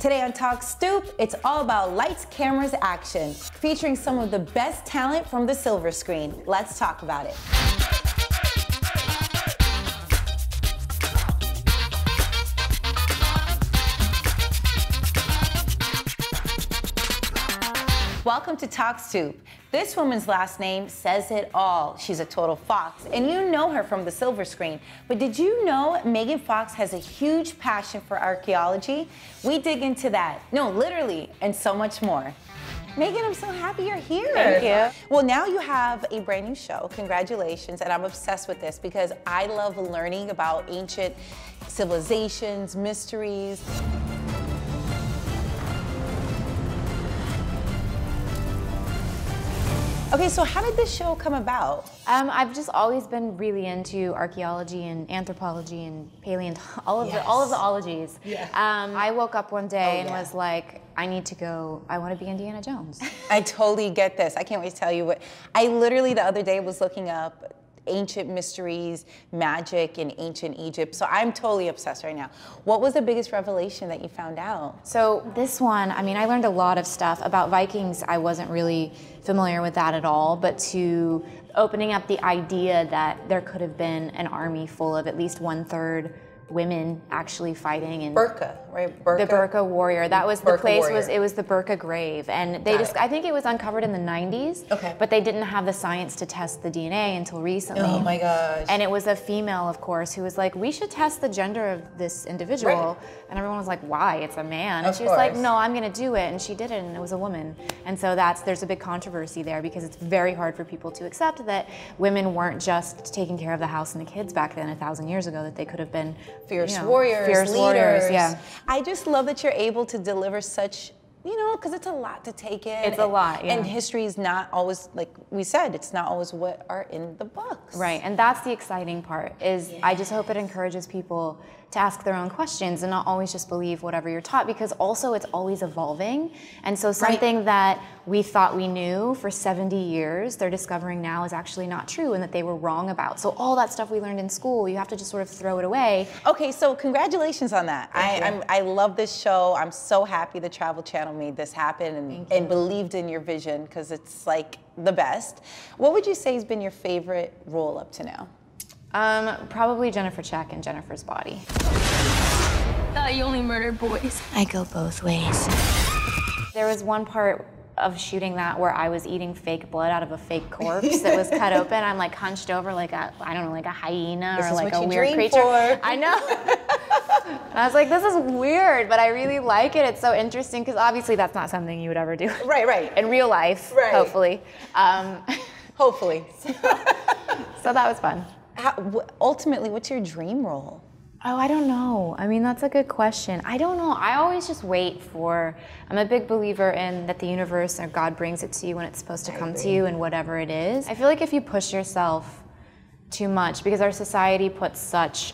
Today on Talk Stoop, it's all about lights, cameras, action, featuring some of the best talent from the silver screen. Let's talk about it. Welcome to Talk Stoop. This woman's last name says it all. She's a total fox, and you know her from the silver screen. But did you know Megan Fox has a huge passion for archaeology? We dig into that. No, literally, and so much more. Megan, I'm so happy you're here. Thank you. Well, now you have a brand new show. Congratulations, and I'm obsessed with this because I love learning about ancient civilizations, mysteries. Okay, so how did this show come about? I've just always been really into archaeology and anthropology and paleontology, all of the ologies. Yeah. I woke up one day and was like, I need to go, I want to be Indiana Jones. I totally get this. I can't wait to tell you what, I literally the other day was looking up ancient mysteries, magic in ancient Egypt. So I'm totally obsessed right now. What was the biggest revelation that you found out? So this one, I mean, I learned a lot of stuff about Vikings. I wasn't really familiar with that at all, but to opening up the idea that there could have been an army full of at least 1/3 women actually fighting in Burqa, right? Burqa? The Burqa warrior. That was the Burqa place. warrior. It was the Burqa grave, and they just I think it was uncovered in the 90s. Okay. But they didn't have the science to test the DNA until recently. Oh my gosh. And it was a female, of course, who was like, we should test the gender of this individual. Right. And everyone was like, why? It's a man. And Of she was like, course. no, I'm going to do it. And she did it, and it was a woman. And so there's a big controversy there because it's very hard for people to accept that women weren't just taking care of the house and the kids back then 1,000 years ago, that they could have been Fierce warriors, fierce leaders. warriors, yeah. I just love that you're able to deliver such, you know, because it's a lot to take in. It's a lot, yeah. And history is not always, like we said, it's not always what are in the books. Right, and that's the exciting part, is I just hope it encourages people to ask their own questions and not always just believe whatever you're taught, because also it's always evolving. And so something that we thought we knew for 70 years, they're discovering now is actually not true and that they were wrong about. So all that stuff we learned in school, you have to just sort of throw it away. Okay, so congratulations on that. I love this show. I'm so happy the Travel Channel made this happen and believed in your vision, because it's like the best. What would you say has been your favorite role up to now? Probably Jennifer Check and Jennifer's Body. Thought you only murdered boys. I go both ways. There was one part of shooting that where I was eating fake blood out of a fake corpse that was cut open. I'm like hunched over like a, I don't know, like a hyena or like a weird creature. I know. And I was like, this is weird, but I really like it. It's so interesting, because obviously that's not something you would ever do. Right. In real life, hopefully. Hopefully. So that was fun. Ultimately, what's your dream role? Oh, I don't know. I mean, that's a good question. I don't know. I always just wait for, I'm a big believer in that the universe or God brings it to you when it's supposed to come to you, and whatever it is. I feel like if you push yourself too much, because our society puts such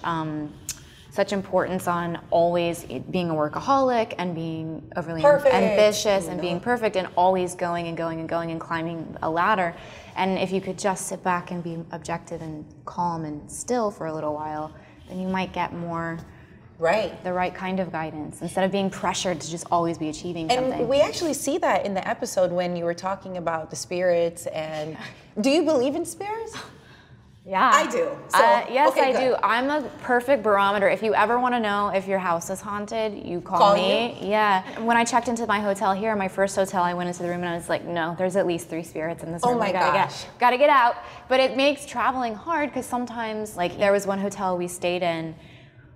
importance on always being a workaholic and being overly ambitious and being perfect and always going and going and going and climbing a ladder. And if you could just sit back and be objective and calm and still for a little while, then you might get more the right kind of guidance, instead of being pressured to just always be achieving something. And we actually see that in the episode when you were talking about the spirits. And do you believe in spirits? Yeah. I do. So, yes, okay, I do. I'm a perfect barometer. If you ever want to know if your house is haunted, you call me. Yeah. When I checked into my hotel here, my first hotel, I went into the room and I was like, no, there's at least 3 spirits in this room. Oh my gosh. Gotta get out. But it makes traveling hard, because sometimes, like, there was one hotel we stayed in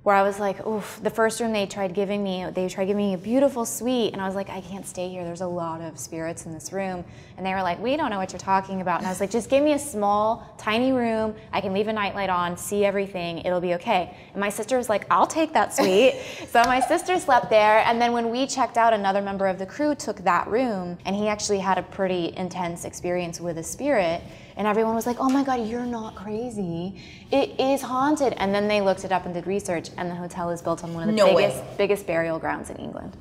where I was like, oof, the first room they tried giving me a beautiful suite, and I was like, I can't stay here, there's a lot of spirits in this room. And they were like, we don't know what you're talking about. And I was like, just give me a small, tiny room, I can leave a nightlight on, see everything, it'll be okay. And my sister was like, I'll take that suite. So my sister slept there, and then when we checked out, another member of the crew took that room, and he actually had a pretty intense experience with a spirit. And everyone was like, oh my God, you're not crazy. It is haunted. And then they looked it up and did research, and the hotel is built on one of the biggest burial grounds in England.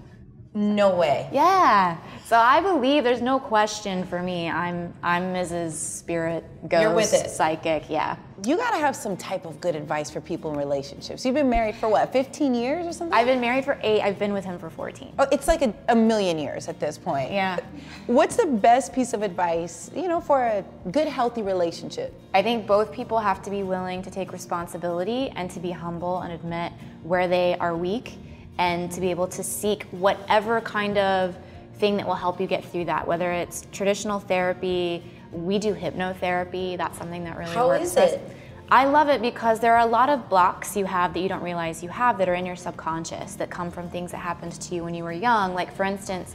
No way. Yeah. So I believe there's no question for me. I'm Mrs. Spirit, Ghost, You're with it. Psychic, yeah. You gotta have some type of good advice for people in relationships. You've been married for what, 15 years or something? I've been married for 8. I've been with him for 14. Oh, it's like a million years at this point. Yeah. What's the best piece of advice, you know, for a good, healthy relationship? I think both people have to be willing to take responsibility and to be humble and admit where they are weak and to be able to seek whatever kind of thing that will help you get through that, whether it's traditional therapy. We do hypnotherapy. That's something that really works. How is it? I love it because there are a lot of blocks you have that you don't realize you have that are in your subconscious that come from things that happened to you when you were young. Like, for instance,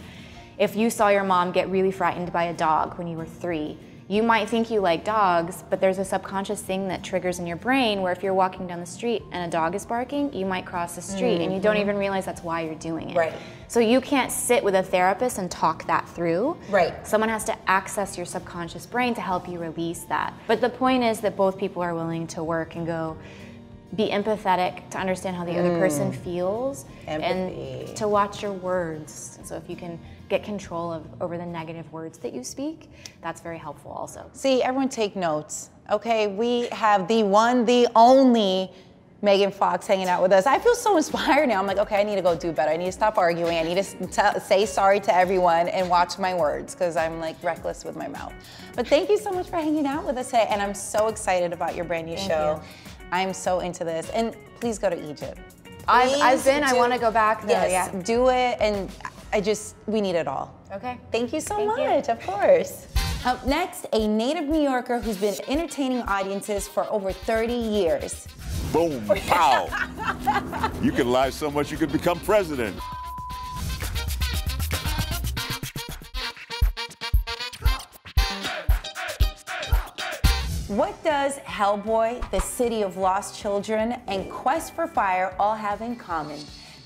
if you saw your mom get really frightened by a dog when you were 3, you might think you like dogs, but there's a subconscious thing that triggers in your brain where if you're walking down the street and a dog is barking, you might cross the street and you don't even realize that's why you're doing it. Right. So you can't sit with a therapist and talk that through. Right. Someone has to access your subconscious brain to help you release that. But the point is that both people are willing to work and go, be empathetic to understand how the other person feels. Empathy. And to watch your words. So if you can get control over the negative words that you speak, that's very helpful also. See, everyone take notes, okay? We have the one, the only Megan Fox hanging out with us. I feel so inspired now. I'm like, okay, I need to go do better. I need to stop arguing. I need to say sorry to everyone and watch my words because I'm like reckless with my mouth. But thank you so much for hanging out with us today. And I'm so excited about your brand new show. I'm so into this. And please go to Egypt. I've been, I want to go back though, Yes, yeah. do it. And we need it all. Okay. Thank you so Thank you. much, of course. Up next, a native New Yorker who's been entertaining audiences for over 30 years. Boom, pow. You can lie so much you could become president. What does Hellboy, The City of Lost Children, and Quest for Fire all have in common?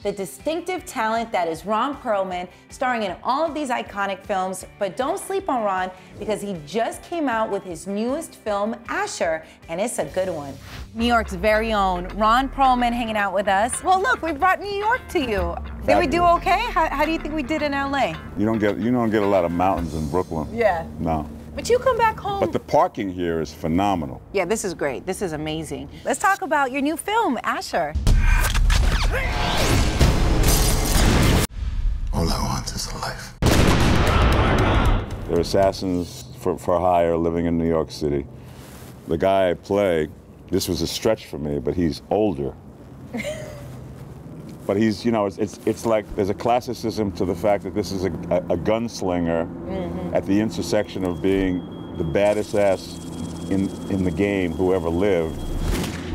The distinctive talent that is Ron Perlman, starring in all of these iconic films. But don't sleep on Ron, because he just came out with his newest film, Asher, and it's a good one. New York's very own Ron Perlman hanging out with us. Well, look, we brought New York to you. Did we do okay? How do you think we did in LA? You don't get a lot of mountains in Brooklyn. Yeah. No. But you come back home. But the parking here is phenomenal. Yeah, this is great. This is amazing. Let's talk about your new film, Asher. All I want is a life. They're assassins for hire living in New York City. The guy I play, this was a stretch for me, but he's older. But he's, you know, it's like there's a classicism to the fact that this is a gunslinger at the intersection of being the baddest ass in the game who ever lived.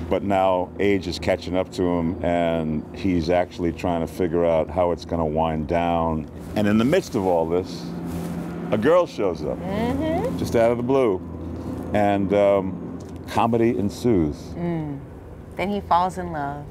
But now age is catching up to him, and he's actually trying to figure out how it's going to wind down. And in the midst of all this, a girl shows up, just out of the blue, and comedy ensues. Then he falls in love.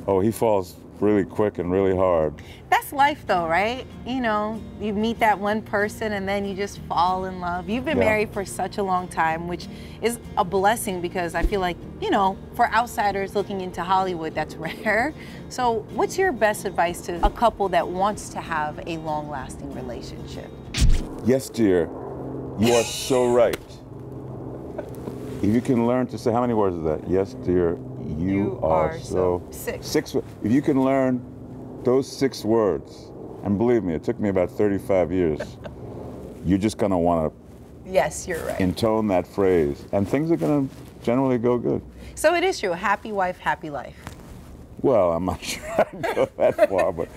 Oh, he falls really quick and really hard. That's life though, right? You know, you meet that one person and then you just fall in love. You've been married for such a long time, which is a blessing because I feel like, you know, for outsiders looking into Hollywood, that's rare. So what's your best advice to a couple that wants to have a long-lasting relationship? Yes, dear, you are so right. If you can learn to say, how many words is that? Yes, dear, you are so... 6. 6. If you can learn those 6 words, and believe me, it took me about 35 years, you're just gonna wanna Yes, you're right. intone that phrase, and things are gonna generally go good. So it is true, happy wife, happy life. Well, I'm not sure I can go that far, but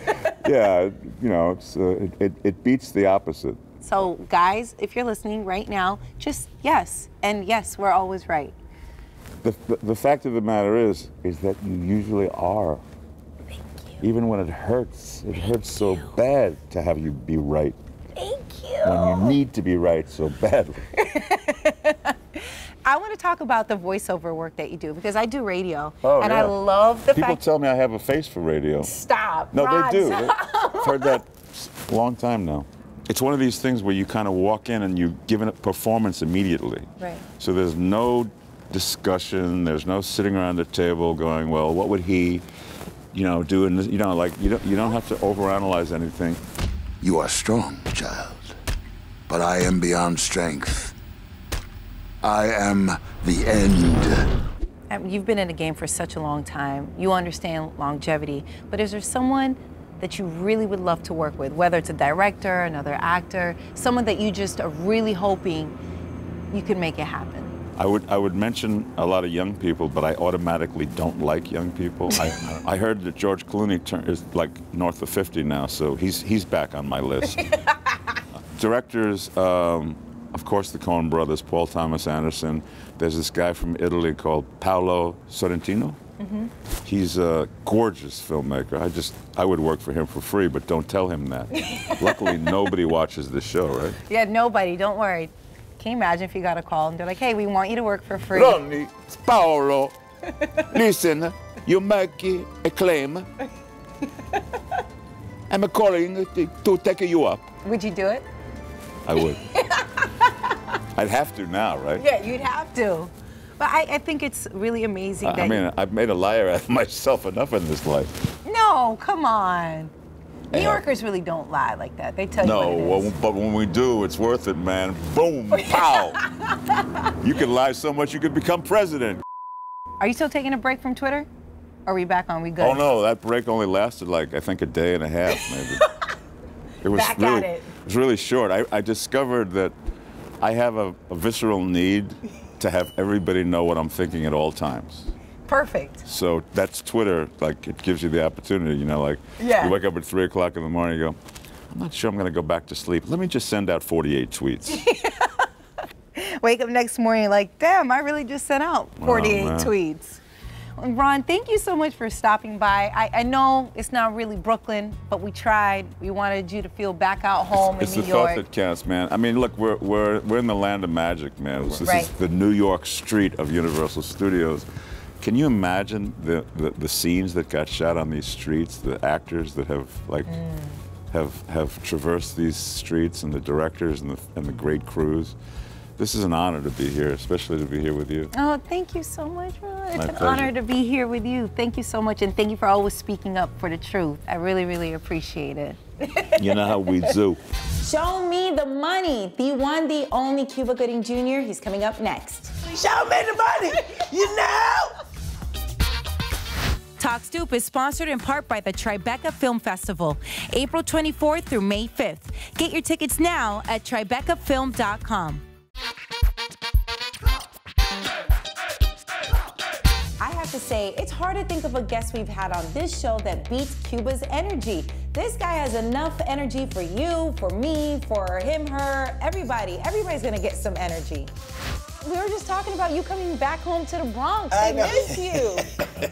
yeah, you know, it beats the opposite. So guys, if you're listening right now, just yes, and yes, we're always right. The fact of the matter is that you usually are. Thank you. Even when it hurts so bad to have you be right. Thank you. When you need to be right so badly. I want to talk about the voiceover work that you do because I do radio, and yeah. I love the People fact. tell me I have a face for radio. Stop. No, Ron, they do. stop. I've heard that a long time now. It's one of these things where you kind of walk in and you give a performance immediately. Right. So there's no discussion, there's no sitting around the table going, well, what would he? you know, doing this, you know, like you don't have to overanalyze anything. You are strong, child, but I am beyond strength. I am the end. You've been in the game for such a long time. You understand longevity, but is there someone that you really would love to work with, whether it's a director, another actor, someone that you just are really hoping you could make it happen? I would mention a lot of young people, but I automatically don't like young people. I heard that George Clooney is like north of 50 now, so he's back on my list. Directors, of course, the Coen brothers, Paul Thomas Anderson. There's this guy from Italy called Paolo Sorrentino. Mm-hmm. He's a gorgeous filmmaker. I would work for him for free, but don't tell him that. Luckily, nobody watches this show, right? Yeah, nobody. Don't worry. Can you imagine if you got a call and they're like, hey, we want you to work for free? Ronnie, it's Paolo. Listen, you make a claim. I'm calling to take you up. Would you do it? I would. I'd have to now, right? Yeah, you'd have to. But I think it's really amazing that... I mean, I've made a liar out of myself enough in this life. No, come on. New Yorkers really don't lie like that. They tell you what it is. No, but when we do, it's worth it, man. Boom, pow. You can lie so much you could become president. Are you still taking a break from Twitter? Are we back on? We good? Oh, no, that break only lasted like, I think, a day and a half, maybe. It was back really, at it. It was really short. I discovered that I have a visceral need to have everybody know what I'm thinking at all times. Perfect. So that's Twitter, like it gives you the opportunity, you know, like yeah. You wake up at 3 o'clock in the morning, you go, I'm not sure I'm gonna go back to sleep. Let me just send out 48 tweets. Wake up next morning like, damn, I really just sent out 48 tweets. Ron, thank you so much for stopping by. I know it's not really Brooklyn, but we tried. We wanted you to feel back out home in New York. It's the thought that counts, man. I mean, look, we're in the land of magic, man. This right. is the New York street of Universal Studios. Can you imagine the scenes that got shot on these streets, the actors that have like have traversed these streets, and the directors and the great crews? This is an honor to be here, especially to be here with you. Oh, thank you so much, Ron. It's an pleasure. honor to be here with you. Thank you so much, and thank you for always speaking up for the truth. I really, really appreciate it. You know how we do. Show me the money. The one, the only Cuba Gooding Jr. He's coming up next. Show me the money, you know? Talk Stoop is sponsored in part by the Tribeca Film Festival, April 24th through May 5th. Get your tickets now at tribecafilm.com. I have to say, it's hard to think of a guest we've had on this show that beats Cuba's energy. This guy has enough energy for you, for me, for him, her, everybody. Everybody's gonna get some energy. We were just talking about you coming back home to the Bronx. They miss you.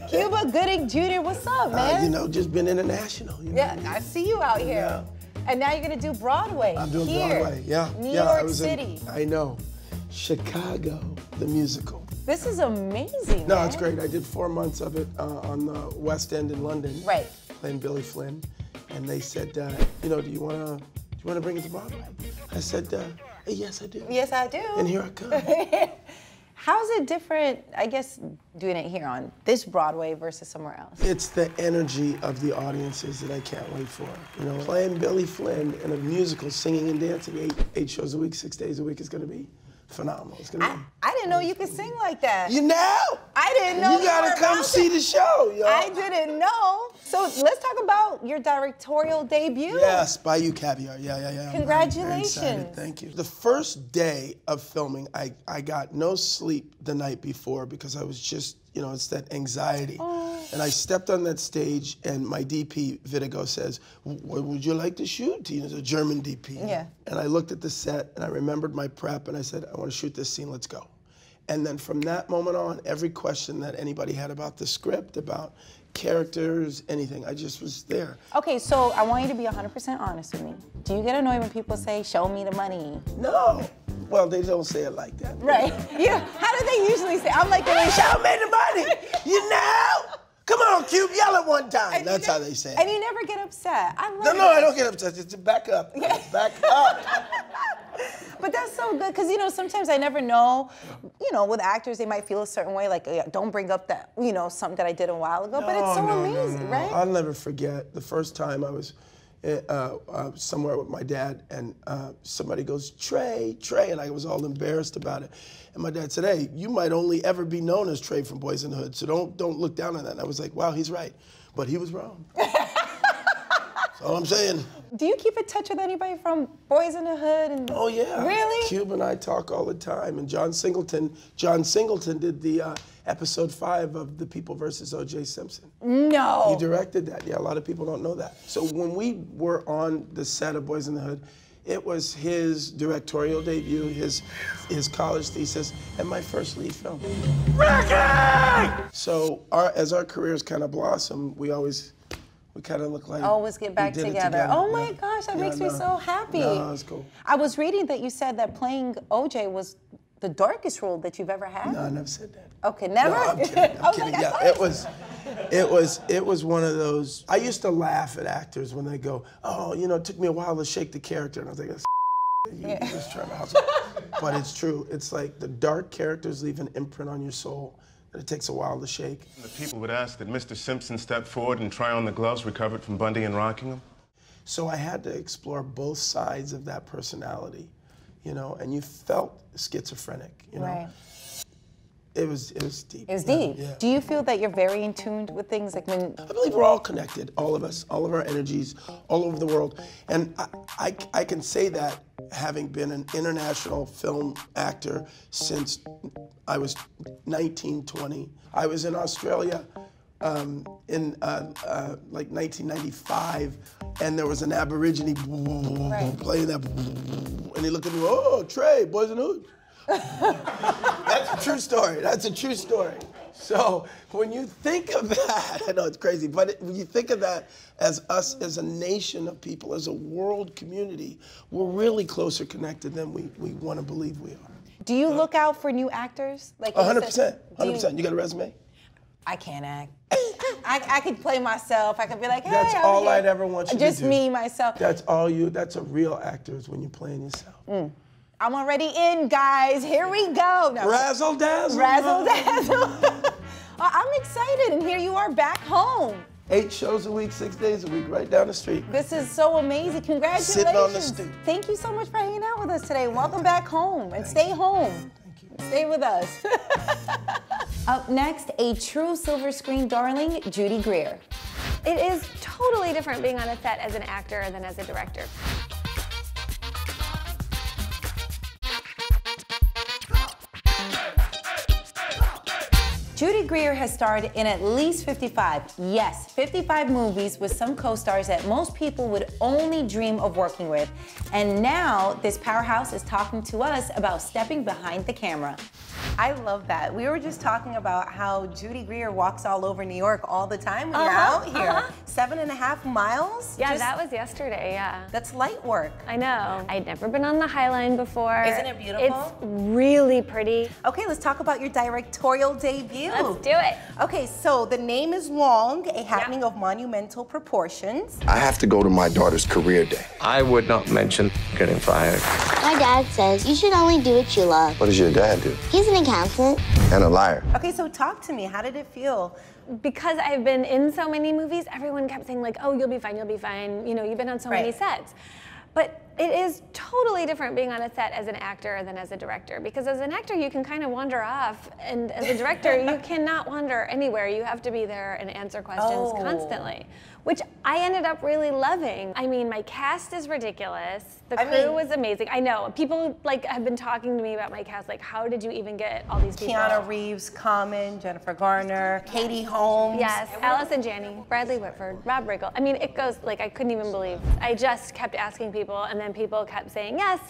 Cuba Gooding Jr., what's up, man? You know, just been international. You know? Yeah, I see you out here. Yeah. And now you're gonna do Broadway. I'm doing here. Broadway, yeah. New yeah, York City. I know. Chicago, the musical. This is amazing, No, man. it's great. I did 4 months of it on the West End in London. Right. Playing Billy Flynn. And they said, you know, do you wanna bring it to Broadway? I said, yes, I do. Yes, I do. And here I come. How's it different, I guess, doing it here on this Broadway versus somewhere else? It's the energy of the audiences that I can't wait for. You know, playing Billy Flynn in a musical, singing and dancing eight shows a week, 6 days a week is gonna be phenomenal. It's gonna be I didn't know you could sing like that. You know? I didn't know you gotta come see the show, yo. I didn't know. So let's talk about your directorial debut. Yes, Bayou Caviar. Yeah. Congratulations. I'm very excited. Thank you. The first day of filming, I got no sleep the night before because I was just, you know, it's that anxiety. Oh. And I stepped on that stage and my DP, Vitigo, says, what would you like to shoot? You know, the German DP. Yeah. And I looked at the set and I remembered my prep and I said, I want to shoot this scene, let's go. And then from that moment on, every question that anybody had about the script, about characters, anything, I just was there. Okay, so I want you to be 100% honest with me. Do you get annoyed when people say, show me the money? No. Well, they don't say it like that. Right. Yeah. How do they usually say? I'm like, show me the money. You know? Come on, Cube, yell it one time. That's how they say it. And you never get upset. I love No, I don't get upset. Just back up. Back up. But that's so good, because, you know, sometimes I never know, you know, with actors, they might feel a certain way, like, don't bring up that, you know, something that I did a while ago, but it's so amazing, right? I'll never forget the first time I was somewhere with my dad, and somebody goes, Trey, and I was all embarrassed about it. And my dad said, hey, you might only ever be known as Trey from Boys in the Hood, so don't look down on that. And I was like, wow, he's right. But he was wrong. That's all I'm saying. Do you keep in touch with anybody from Boys in the Hood? Oh, yeah. Really? Cuba and I talk all the time. And John Singleton did the episode 5 of The People versus O.J. Simpson. No. He directed that. Yeah, a lot of people don't know that. So when we were on the set of Boys in the Hood, it was his directorial debut, his college thesis, and my first lead film. Ricky! So as our careers kind of blossom, we kind of look like always get back together. Oh my gosh, that makes me so happy. No, that's cool. I was reading that you said that playing OJ was the darkest role that you've ever had. No, I never said that. Okay, never? No, I'm kidding. I'm kidding. Yeah, it was one of those. I used to laugh at actors when they go, oh, you know, it took me a while to shake the character, and I was like, that's you're just trying to hustle. But it's true. It's like the dark characters leave an imprint on your soul that it takes a while to shake. The people would ask that Mr. Simpson step forward and try on the gloves recovered from Bundy and Rockingham. So I had to explore both sides of that personality, you know, and you felt schizophrenic, you know. Right. It was deep. It's deep. Yeah. Do you feel that you're very in tune with things like when... I believe we're all connected, all of us, all of our energies, all over the world. And I can say that having been an international film actor since I was 19, 20. I was in Australia in like 1995, and there was an Aborigine playing that, and he looked at me, oh, Trey, Boys in the Hood. That's a true story. That's a true story. So when you think of that, I know it's crazy, but when you think of that as us, as a nation of people, as a world community, we're really closer connected than we want to believe we are. Do you look out for new actors? Like 100%. 100%. You got a resume? I can't act. I could play myself. I could be like, hey, that's all I'd ever want you to do. Just me, myself. That's all you. That's a real actor is when you're playing yourself. I'm already in, guys. Here we go. No. Razzle dazzle. Razzle dazzle. I'm excited, and here you are back home. 8 shows a week, 6 days a week, right down the street. This is so amazing. Congratulations. Sitting on the stoop. Thank you so much for hanging out with us today. Welcome back home, and stay home. Thank you. Stay with us. Up next, a true silver screen darling, Judy Greer. It is totally different being on a set as an actor than as a director. Judy Greer has starred in at least 55, yes, 55 movies with some co-stars that most people would only dream of working with. And now this powerhouse is talking to us about stepping behind the camera. I love that. We were just talking about how Judy Greer walks all over New York all the time when you're out here. 7.5 miles? Yeah, that was yesterday, yeah. That's light work. I know. I'd never been on the High Line before. Isn't it beautiful? It's really pretty. Okay, let's talk about your directorial debut. Let's do it. Okay, so the name is Long, a happening of monumental proportions. I have to go to my daughter's career day. I would not mention getting fired. My dad says you should only do what you love. What does your dad do? He's an accountant. And a liar. Okay, so talk to me. How did it feel? Because I've been in so many movies, everyone kept saying like, oh, you'll be fine, you'll be fine. You know, you've been on so many sets. But it is totally different being on a set as an actor than as a director, because as an actor you can kind of wander off, and as a director you cannot wander anywhere. You have to be there and answer questions constantly, which I ended up really loving. I mean, my cast is ridiculous. The crew was amazing. I know, people like have been talking to me about my cast, like how did you even get all these people? Keanu Reeves, Common, Jennifer Garner, Katie Holmes. Yes, Allison Janney, Bradley Whitford, Rob Riggle. I mean, it goes, like I couldn't even believe. I just kept asking people, and then people kept saying yes.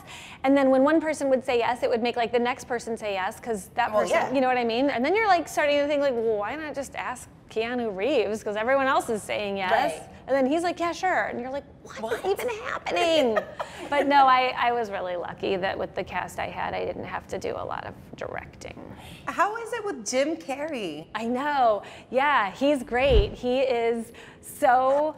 And then when one person would say yes, it would make like the next person say yes, because that person, you know what I mean? And then you're like starting to think like, well, why not just ask Keanu Reeves, because everyone else is saying yes. Right. And then he's like, yeah, sure. And you're like, what's even happening? But no, I was really lucky that with the cast I had, I didn't have to do a lot of directing. How is it with Jim Carrey? I know. Yeah, he's great. He is so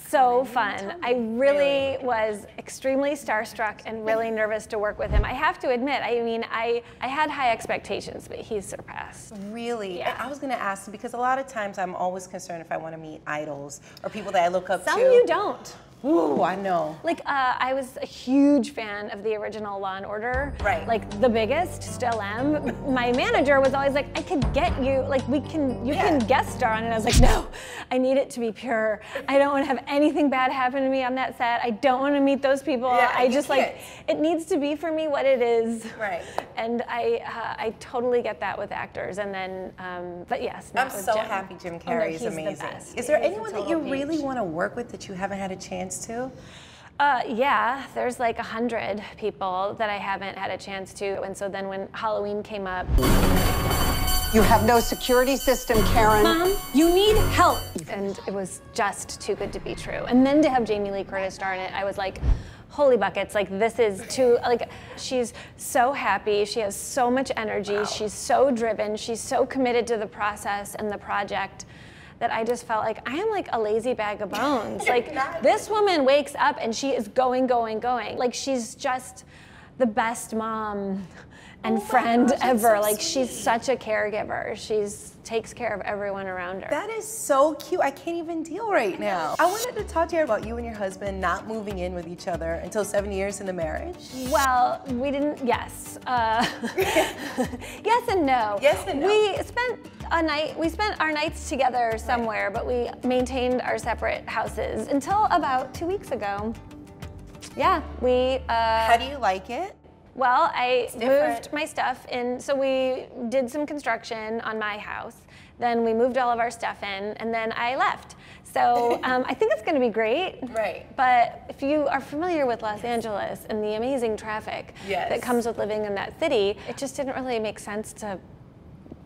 So fun. I really was extremely starstruck and really nervous to work with him. I have to admit, I mean, I had high expectations, but he's surpassed. Really? Yeah. I was gonna ask, because a lot of times I'm always concerned if I want to meet idols or people that I look up to. Some you don't. Ooh, I know. Like, I was a huge fan of the original Law & Order. Right. Like, the biggest, still am. My manager was always like, I could get you, like, you can guest star on it. And I was like, no, I need it to be pure. I don't want to have anything bad happen to me on that set. I don't want to meet those people. Yeah, I just, like, it needs to be for me what it is. Right. And I totally get that with actors. And then, but yes, not I'm with so Jim. happy Jim Oh, no, Carrey is he's the amazing. best. Is there He's a anyone that total you really peach. want to work with that you haven't had a chance to? Yeah, there's like 100 people that I haven't had a chance to. And so then when Halloween came up. You have no security system, Karen. Mom, you need help. And it was just too good to be true. And then to have Jamie Lee Curtis star in it, I was like, holy buckets, like this is too, like she's so happy, she has so much energy, she's so driven, she's so committed to the process and the project that I just felt like I am like a lazy bag of bones. Like this woman wakes up and she is going, going, going. Like she's just the best mom and friend ever. So like she's such a caregiver. She's takes care of everyone around her. That is so cute. I can't even deal right now. I wanted to talk to you about you and your husband not moving in with each other until 7 years in the marriage. Well, we didn't, yes. Yes and no. Yes and no. We spent our nights together somewhere, but we maintained our separate houses until about 2 weeks ago. Yeah, we... How do you like it? Well, I moved my stuff in, so we did some construction on my house, then we moved all of our stuff in, and then I left. So I think it's gonna be great. Right. But if you are familiar with Los Angeles and the amazing traffic that comes with living in that city, it just didn't really make sense to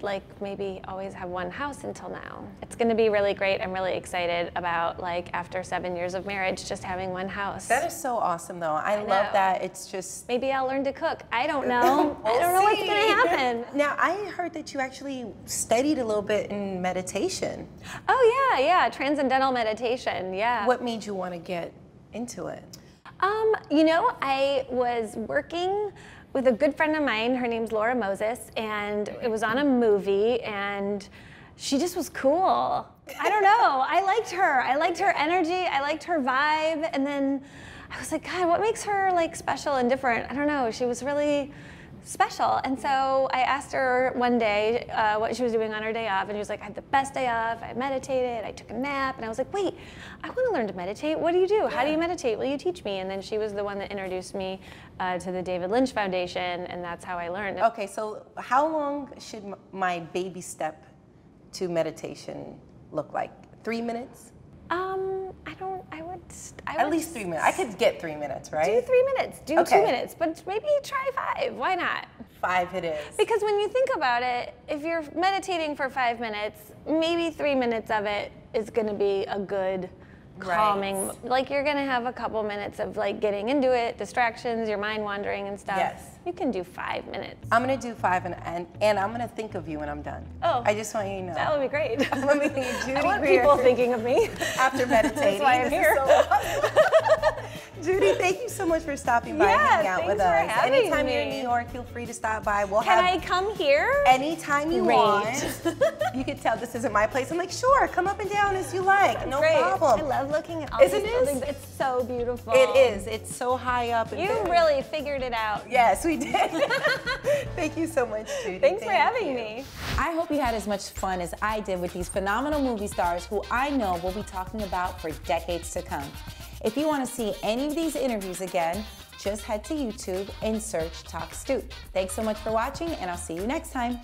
like maybe always have one house until now. It's gonna be really great. I'm really excited about like after 7 years of marriage, just having one house. That is so awesome though. I love that. It's just... Maybe I'll learn to cook. I don't know. I don't know what's gonna happen. Now, I heard that you actually studied a little bit in meditation. Oh yeah, transcendental meditation, yeah. What made you want to get into it? You know, I was working with a good friend of mine, her name's Laura Moses, and it was on a movie, and she just was cool. I don't know, I liked her energy, I liked her vibe, and then I was like, God, what makes her like special and different? I don't know, she was really special. And so I asked her one day what she was doing on her day off, and she was like, I had the best day off, I meditated, I took a nap, and I was like, wait, I want to learn to meditate. What do you do? How do you meditate? Will you teach me? And then she was the one that introduced me to the David Lynch Foundation, and that's how I learned. Okay, so how long should my baby step to meditation look like? 3 minutes? I would at least 3 minutes. I could get 3 minutes, right? Do 3 minutes, do 2 minutes, but maybe try 5, why not? 5 it is. Because when you think about it, if you're meditating for 5 minutes, maybe 3 minutes of it is gonna be a good calming, like you're gonna have a couple minutes of like getting into it, distractions, your mind wandering and stuff. Yes. You can do 5 minutes. I'm gonna do 5 and I'm gonna think of you when I'm done. Oh. I just want you to know. That would be great. I'm gonna be Judy I want Greer people thinking of me. after meditating. That's why I'm here. So awesome. Judy, thank you so much for stopping by and hanging out with us. Anytime you're in New York, feel free to stop by. Can I come here? Anytime you want. You can tell this isn't my place. I'm like, sure, come up and down as you like. No problem. I love looking at all these buildings. It's so beautiful. It is. It's so high up. You really figured it out. Yes, we did. Thank you so much, Judy. Thanks for having me. I hope you had as much fun as I did with these phenomenal movie stars who I know we'll be talking about for decades to come. If you want to see any of these interviews again, just head to YouTube and search Talk Stoop. Thanks so much for watching, and I'll see you next time.